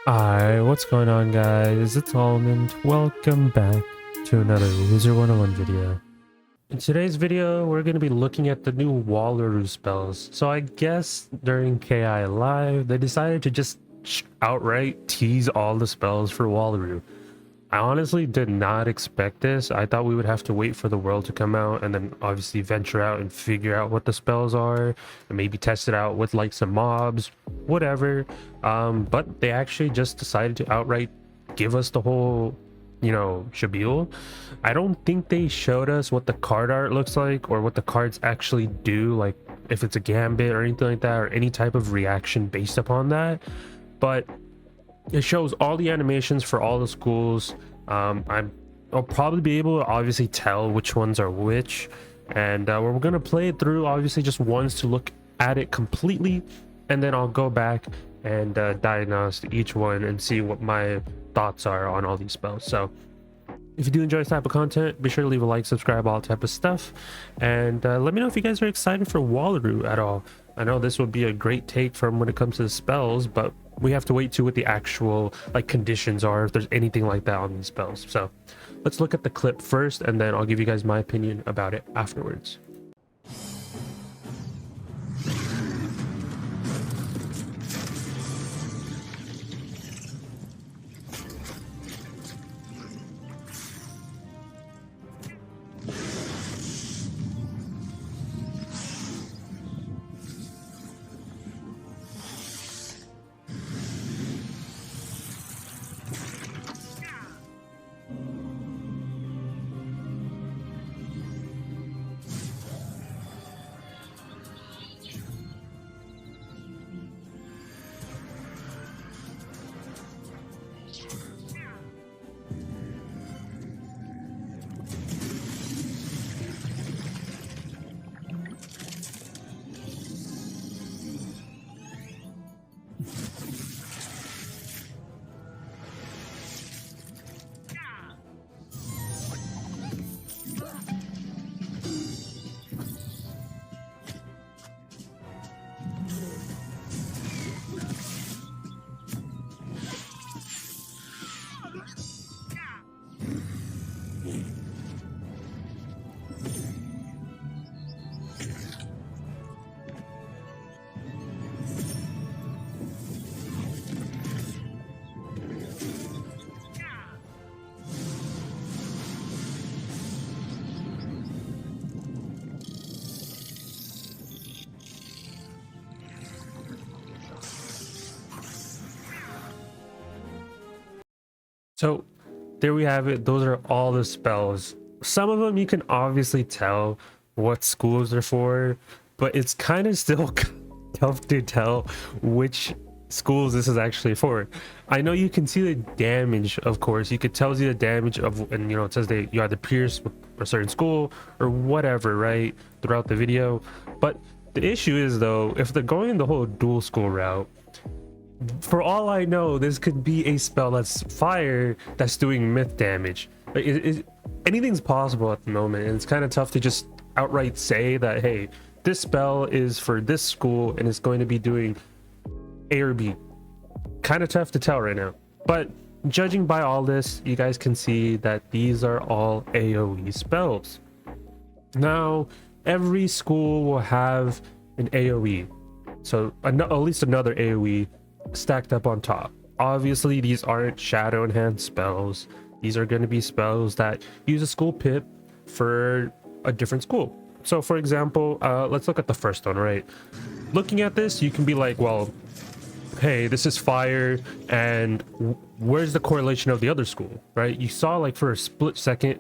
Hi, what's going on guys? It's Almond. Welcome back to another Wizard101 video. In today's video, we're going to be looking at the new Wallaru spells. So I guess during KI Live, they decided to just outright tease all the spells for Wallaru. I honestly did not expect this. I thought we would have to wait for the world to come out and then obviously venture out and figure out what the spells are and maybe test it out with like some mobs, whatever. But they actually just decided to outright give us the whole, shabil. I don't think they showed us what the card art looks like or what the cards actually do, like if it's a gambit or anything like that, or any type of reaction based upon that. But it shows all the animations for all the schools. I'll probably be able to obviously tell which ones are which, and we're gonna play it through obviously just once to look at it completely, and then I'll go back and diagnose each one and see what my thoughts are on all these spells. So if you do enjoy this type of content, be sure to leave a like, subscribe, all type of stuff, and let me know if you guys are excited for Wallaru at all. I know this would be a great take from when it comes to the spells, but we have to wait to what the actual like conditions are, if there's anything like that on these spells. So let's look at the clip first, and then I'll give you guys my opinion about it afterwards. So there we have it. Those are all the spells. Some of them you can obviously tell what schools they're for, but it's kind of still tough to tell which schools this is actually for. I know you can see the damage, of course. You could tell you the damage of, and it says you either pierce with a certain school or whatever, right, throughout the video. But the issue is, though, if they're going the whole dual school route, for all I know, this could be a spell that's fire that's doing myth damage. Like, anything's possible at the moment, and it's kind of tough to just outright say that, hey, this spell is for this school and it's going to be doing A or B. Kind of tough to tell right now. But judging by all this, you guys can see that these are all AoE spells. Now, every school will have an AoE. So at least another AoE stacked up on top. Obviously, these aren't shadow enhanced spells. These are going to be spells that use a school pip for a different school. So for example, let's look at the first one, right? Looking at this, you can be like, well, hey, this is fire, and where's the correlation of the other school, right? You saw like for a split second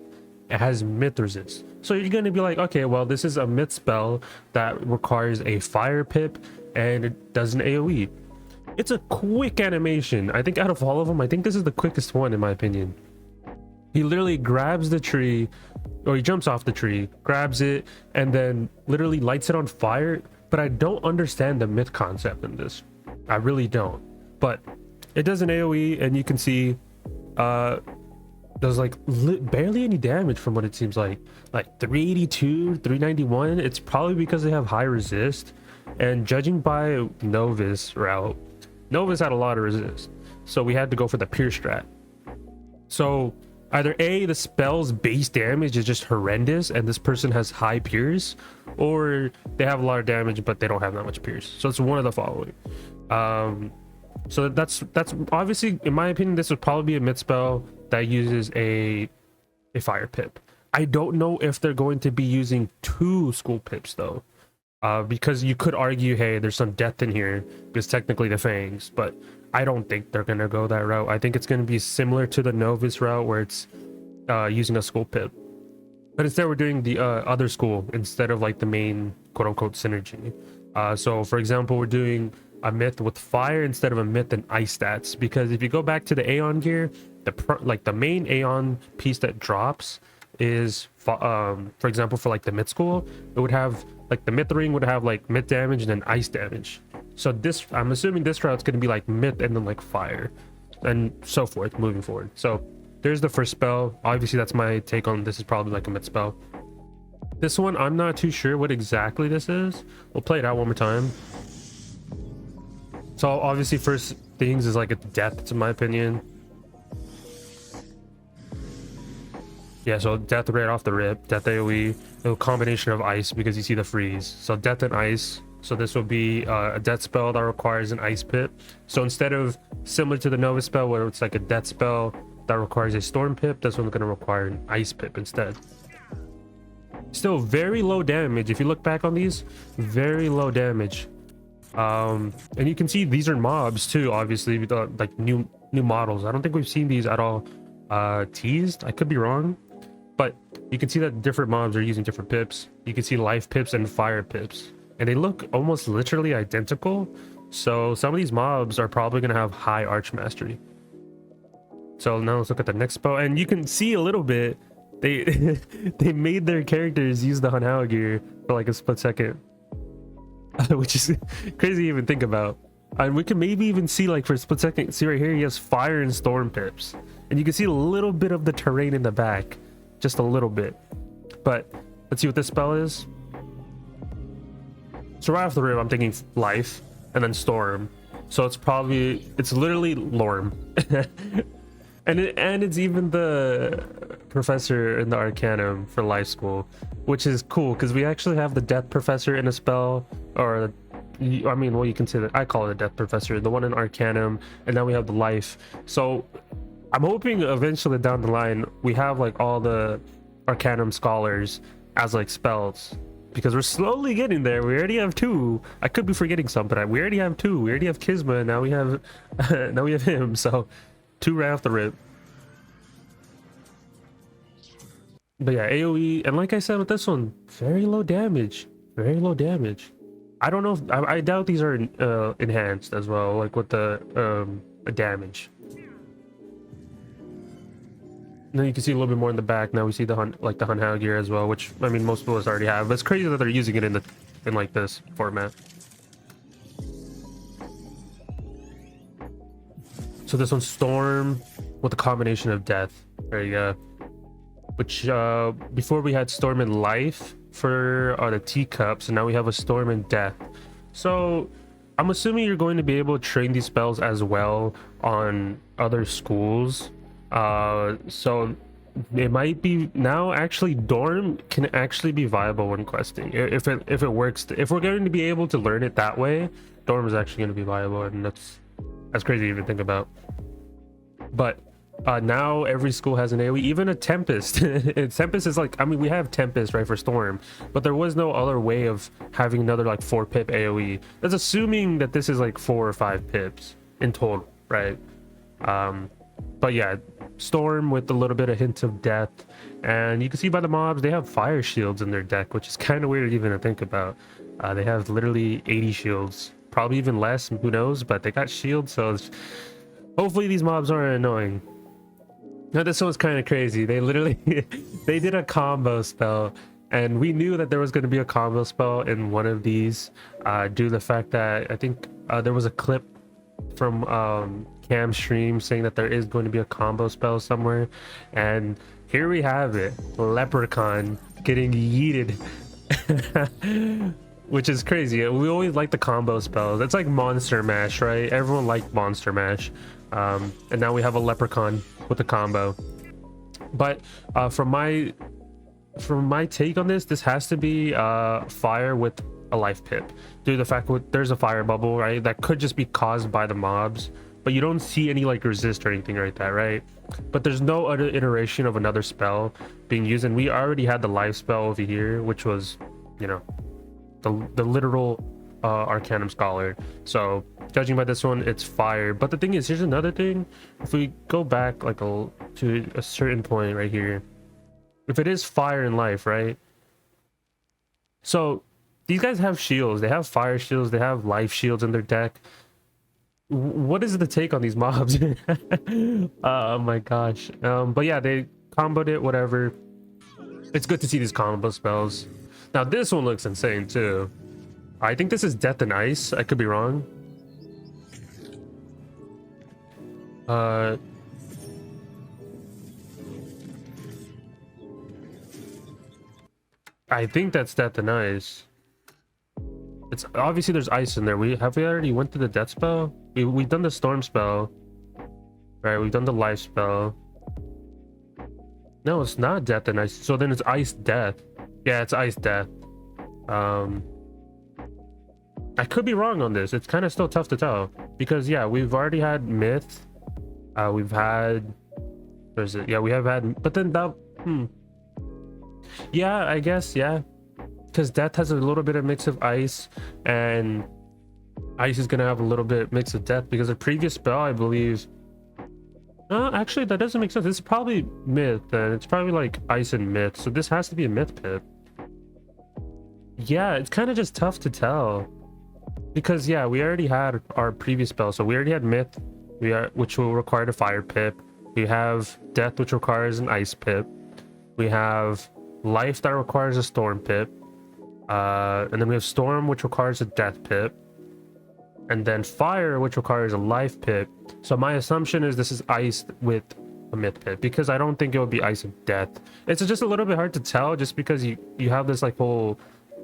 it has myth resist, so you're going to be like, okay, well, this is a myth spell that requires a fire pip and it does an AoE. It's a quick animation. I think out of all of them, I think this is the quickest one in my opinion. He literally grabs the tree, or he jumps off the tree, grabs it, and then literally lights it on fire. But I don't understand the myth concept in this. I really don't. But it does an AoE, and you can see does like barely any damage from what it seems like 382, 391. It's probably because they have high resist, and judging by Novice route, Nova's had a lot of resist. so we had to go for the pure strat. So either A, the spell's base damage is just horrendous and this person has high pierce, or they have a lot of damage but they don't have that much pierce. So it's one of the following. So that's obviously, in my opinion, this would probably be a mid spell that uses a fire pip. I don't know if they're going to be using 2 school pips though, because you could argue, hey, there's some death in here because technically the fangs, but I don't think they're gonna go that route. I think it's gonna be similar to the novice route where it's using a school pip, but instead we're doing the other school instead of like the main quote-unquote synergy. So for example, we're doing a myth with fire instead of a myth and ice stats, because if you go back to the Aeon gear, the main Aeon piece that drops is for example, for like the mid school, it would have like the myth ring would have like myth damage and then ice damage. So this, I'm assuming this route's going to be like myth and then like fire and so forth moving forward. So there's the first spell. Obviously that's my take on this. Is probably like a mid spell. This one I'm not too sure what exactly this is. We'll play it out one more time. So obviously first things is like a death, in my opinion. Yeah, so death right off the rip, death AoE, a combination of ice because you see the freeze. So death and ice. So this will be a death spell that requires an ice pip. So instead of similar to the Nova spell where it's like a death spell that requires a storm pip, this one's going to require an ice pip instead. Still very low damage. If you look back on these, very low damage. And you can see these are mobs too, obviously, like new models. I don't think we've seen these at all teased. I could be wrong, but you can see that different mobs are using different pips. You can see life pips and fire pips, and they look almost literally identical. So some of these mobs are probably going to have high arch mastery. So now let's look at the next spell, and you can see a little bit they they made their characters use the Hanhao gear for like a split second. Which is crazy to even think about. And we can maybe even see, like, for a split second, see right here, he has fire and storm pips, and you can see a little bit of the terrain in the back, just a little bit. But let's see what this spell is. So right off the rip, I'm thinking life and then storm. So it's literally Lorm. and it's even the professor in the Arcanum for life school, which is cool because we actually have the death professor in a spell, or I mean, well, you can say that I call it a death professor, the one in Arcanum, and now we have the life. So I'm hoping eventually down the line we have like all the Arcanum scholars as like spells, because we're slowly getting there. We already have 2. I could be forgetting some, but we already have 2. We already have Kisma, and now we have now we have him. So 2 right off the rip. But yeah, AoE, and like I said with this one, very low damage. Very low damage. I don't know if I doubt these are enhanced as well, like with the damage. And then you can see a little bit more in the back. Now we see the Hanhao gear as well, which I mean most of us already have. But it's crazy that they're using it in like this format. So this one's Storm with a combination of death. There you go. Which before we had Storm and Life for the teacups, and now we have a Storm and Death. So I'm assuming you're going to be able to train these spells as well on other schools. So it might be now actually Dorm can actually be viable when questing if it works. If we're going to be able to learn it that way, Dorm is actually going to be viable, and that's crazy to even think about. But now every school has an AoE, even a Tempest. Tempest is like, I mean, we have Tempest right for Storm, but there was no other way of having another like 4 pip AoE. That's assuming that this is like 4 or 5 pips in total, right? But yeah, Storm with a little bit of hint of death, and you can see by the mobs they have fire shields in their deck, which is kind of weird even to think about. They have literally 80 shields, probably even less, who knows, but they got shields, so hopefully these mobs aren't annoying. Now this one's kind of crazy. They literally they did a combo spell, and we knew that there was going to be a combo spell in one of these due to the fact that I think there was a clip from Cam's stream saying that there is going to be a combo spell somewhere, and here we have it, Leprechaun getting yeeted. Which is crazy. We always like the combo spells. It's like Monster Mash, right? Everyone liked Monster Mash. And now we have a leprechaun with a combo. But from my take on this has to be fire with a life pip, due to the fact that there's a fire bubble, right, that could just be caused by the mobs, but you don't see any like resist or anything like that, right? But there's no other iteration of another spell being used, and we already had the life spell over here, which was, you know, the literal Arcanum Scholar. So judging by this one, it's fire. But the thing is, here's another thing. If we go back like to a certain point right here, if it is fire and life, right? So these guys have shields. They have fire shields. They have life shields in their deck. What is the take on these mobs? Oh my gosh. But yeah, they comboed it, whatever. It's good to see these combo spells. Now this one looks insane too. I think this is Death and Ice. I could be wrong. I think that's Death and Ice. It's obviously there's ice in there. We already went to the death spell. We've done the storm spell, right? We've done the life spell. No, it's not Death and Ice. So then it's Ice Death. Yeah, it's Ice Death. I could be wrong on this. It's kind of still tough to tell because yeah, we've already had Myth. We've had. Where's it? Yeah, we have had. But then that. Yeah, I guess yeah. Because Death has a little bit of mix of ice, and ice is gonna have a little bit mix of death because the previous spell, I believe. Actually, that doesn't make sense. It's probably Myth, then it's probably like ice and Myth. So this has to be a Myth pip. Yeah, it's kind of just tough to tell because yeah, we already had our previous spell, so we already had Myth, which will require a fire pip. We have Death, which requires an ice pip. We have Life that requires a storm pip. And then we have Storm, which requires a death pip, and then Fire, which requires a life pip. So my assumption is this is ice with a Myth pip because I don't think it would be ice and death. It's just a little bit hard to tell just because you have this like whole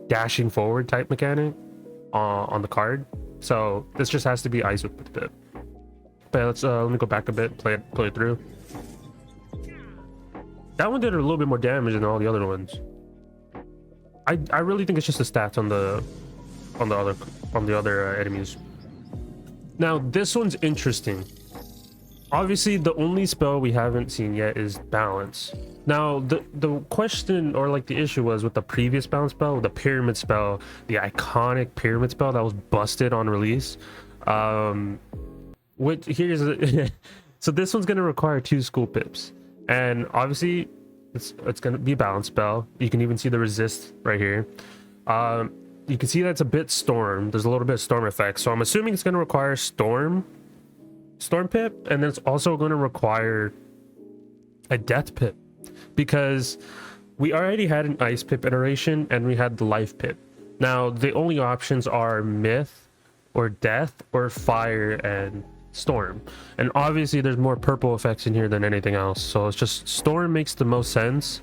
dashing forward type mechanic on the card. So this just has to be ice with Myth pip. But let's let me go back a bit, play it through. That one did a little bit more damage than all the other ones. I really think it's just the stats on the other enemies. Now this one's interesting. Obviously, the only spell we haven't seen yet is Balance. Now the question or like the issue was with the previous Balance spell, the Pyramid spell, the iconic Pyramid spell that was busted on release. Which here's so this one's gonna require 2 school pips, and obviously. It's gonna be a balance spell. You can even see the resist right here. You can see that's a bit storm. There's a little bit of storm effect, so I'm assuming it's gonna require storm pip, and then it's also gonna require a death pip because we already had an ice pip iteration and we had the life pip. Now the only options are Myth or death or fire and storm, and obviously there's more purple effects in here than anything else, so it's just storm makes the most sense.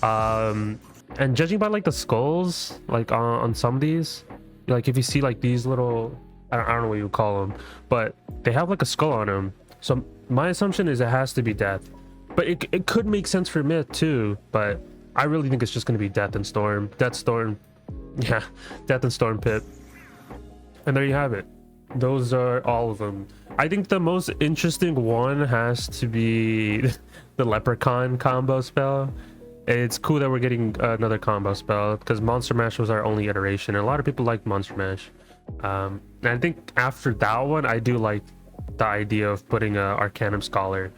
And judging by like the skulls like on some of these, like if you see like these little I don't know what you would call them, but they have like a skull on them, so my assumption is it has to be death, but it could make sense for Myth too, but I really think it's just going to be death and storm. Yeah, death and storm pip, and there you have it. Those are all of them. I think the most interesting one has to be the Leprechaun combo spell. It's cool that we're getting another combo spell because Monster Mash was our only iteration, and a lot of people like Monster Mash. And I think after that one, I do like the idea of putting a Arcanum Scholar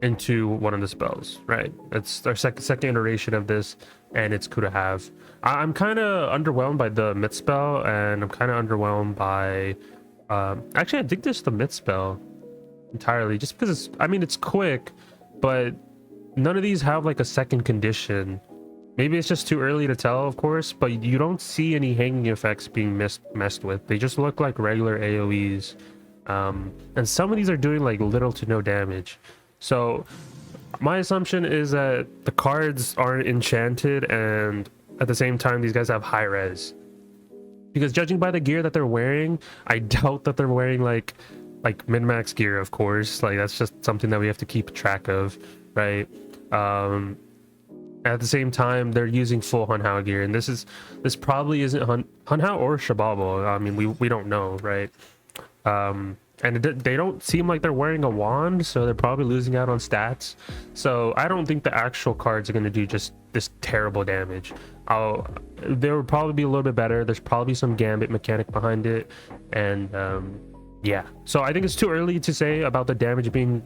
into one of the spells, right? It's our second iteration of this, and it's cool to have. I'm kind of underwhelmed by the Myth spell, and I'm kind of underwhelmed by actually I think this is the Myth spell entirely, just because it's quick, but none of these have like a second condition. Maybe it's just too early to tell, of course, but you don't see any hanging effects being messed with. They just look like regular AoEs, and some of these are doing like little to no damage. So my assumption is that the cards aren't enchanted, and at the same time these guys have high res, because judging by the gear that they're wearing, I doubt that they're wearing like like min-max gear, of course. Like that's just something that we have to keep track of, right? At the same time, they're using full Hunhao gear, and this probably isn't Hunhao or Shababo. I mean, we don't know, right? And they don't seem like they're wearing a wand, so they're probably losing out on stats. So I don't think the actual cards are going to do just this terrible damage. There would probably be a little bit better. There's probably some gambit mechanic behind it, and yeah. So I think it's too early to say about the damage being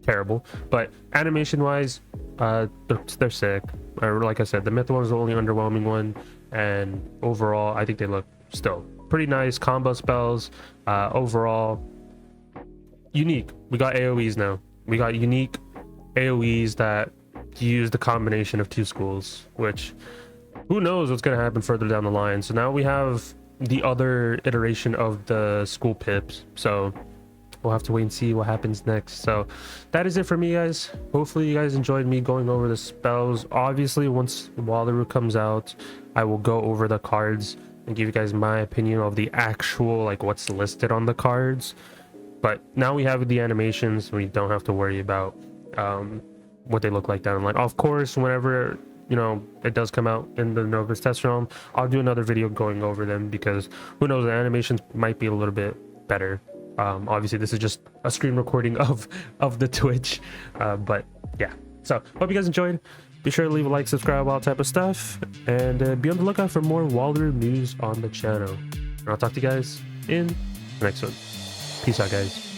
terrible, but animation wise, they're sick. Or like I said, the myth one is the only underwhelming one, and overall I think they look still pretty nice. Combo spells, overall unique. We got AoEs now. We got unique AoEs that use the combination of two schools, which who knows what's going to happen further down the line. So now we have the other iteration of the school pips, so we'll have to wait and see what happens next. So that is it for me, guys. Hopefully you guys enjoyed me going over the spells. Obviously, once Wallaru comes out, I will go over the cards and give you guys my opinion of the actual, like, what's listed on the cards. But now we have the animations, we don't have to worry about what they look like down the line. Of course, whenever, you know, it does come out in the Novus test realm, I'll do another video going over them, because who knows, the animations might be a little bit better. Obviously this is just a screen recording of the Twitch, but yeah. So hope you guys enjoyed. Be sure to leave a like, subscribe, all type of stuff, and be on the lookout for more Wallaru news on the channel. And I'll talk to you guys in the next one. Peace out, guys.